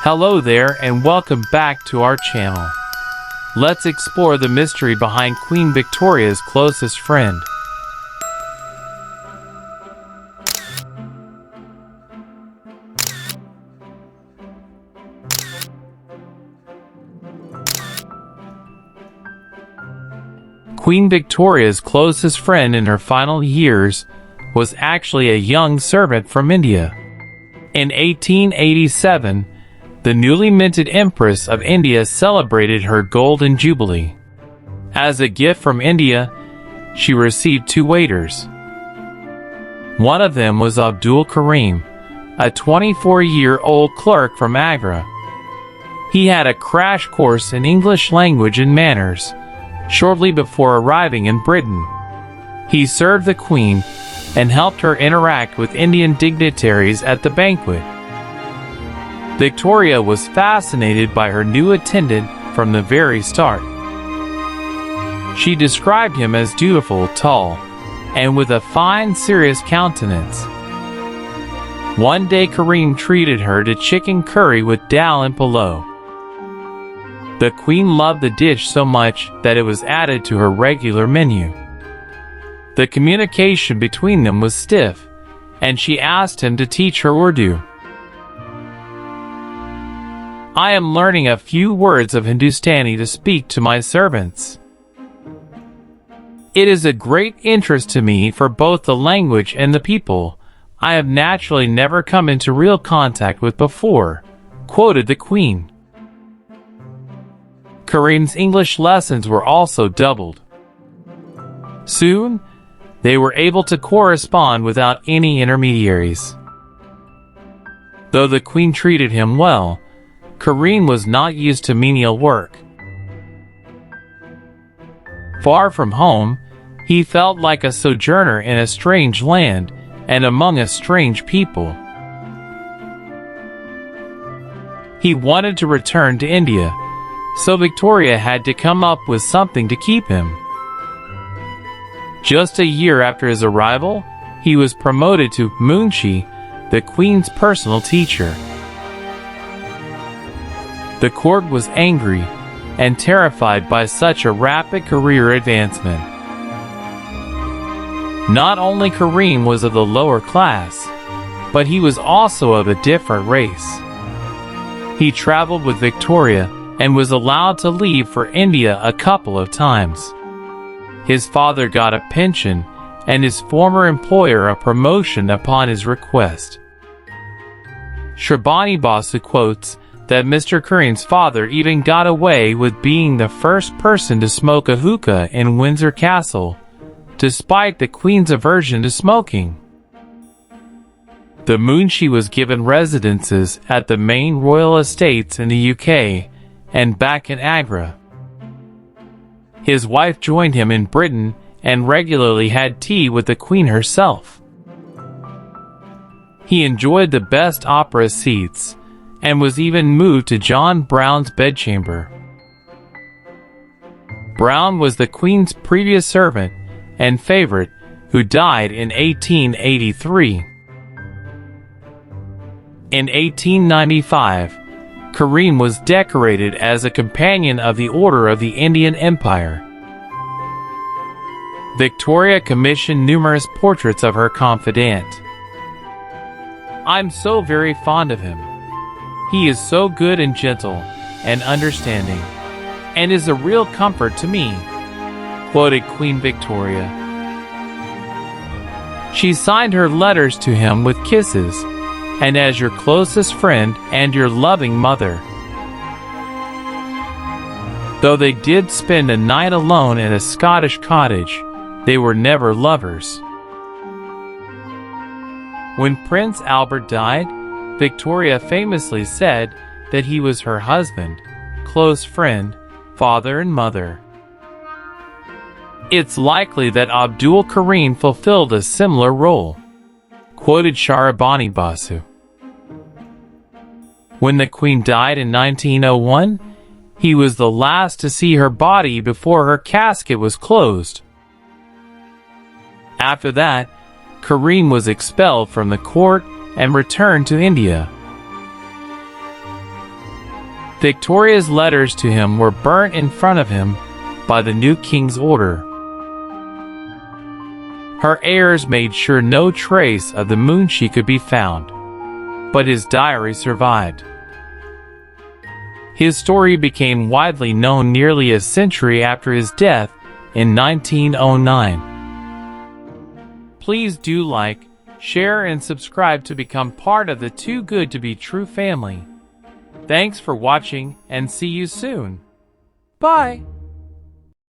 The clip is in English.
Hello there and welcome back to our channel. Let's explore the mystery behind Queen Victoria's closest friend. Queen Victoria's closest friend in her final years was actually a young servant from India. In 1887, the newly minted Empress of India celebrated her Golden Jubilee. As a gift from India, she received two waiters. One of them was Abdul Karim, a 24-year-old clerk from Agra. He had a crash course in English language and manners shortly before arriving in Britain. He served the Queen and helped her interact with Indian dignitaries at the banquet. Victoria was fascinated by her new attendant from the very start. She described him as dutiful, tall, and with a fine, serious countenance. One day Karim treated her to chicken curry with dal and pulao. The Queen loved the dish so much that it was added to her regular menu. The communication between them was stiff, and she asked him to teach her Urdu. "I am learning a few words of Hindustani to speak to my servants. It is a great interest to me for both the language and the people I have naturally never come into real contact with before," quoted the Queen. Karim's English lessons were also doubled. Soon, they were able to correspond without any intermediaries. Though the Queen treated him well, Karim was not used to menial work. Far from home, he felt like a sojourner in a strange land and among a strange people. He wanted to return to India, so Victoria had to come up with something to keep him. Just a year after his arrival, he was promoted to Munshi, the Queen's personal teacher. The court was angry and terrified by such a rapid career advancement. Not only Karim was of the lower class, but he was also of a different race. He traveled with Victoria and was allowed to leave for India a couple of times. His father got a pension and his former employer a promotion upon his request. Shrabani Basu quotes that Mr. Karim's father even got away with being the first person to smoke a hookah in Windsor Castle, despite the Queen's aversion to smoking. The Munshi was given residences at the main royal estates in the UK and back in Agra. His wife joined him in Britain and regularly had tea with the Queen herself. He enjoyed the best opera seats and was even moved to John Brown's bedchamber. Brown was the Queen's previous servant and favorite, who died in 1883. In 1895, Karim was decorated as a companion of the Order of the Indian Empire. Victoria commissioned numerous portraits of her confidant. "I'm so very fond of him. He is so good and gentle and understanding, and is a real comfort to me," quoted Queen Victoria. She signed her letters to him with kisses, and as your closest friend and your loving mother. Though they did spend a night alone in a Scottish cottage, they were never lovers. When Prince Albert died, Victoria famously said that he was her husband, close friend, father and mother. "It's likely that Abdul Karim fulfilled a similar role," quoted Sharabani Basu. When the Queen died in 1901, he was the last to see her body before her casket was closed. After that, Karim was expelled from the court and returned to India. Victoria's letters to him were burnt in front of him by the new king's order. Her heirs made sure no trace of the Munshi could be found, but his diary survived. His story became widely known nearly a century after his death in 1909. Please do like, share, and subscribe to become part of the Too Good to Be True family. Thanks for watching, and see you soon. Bye!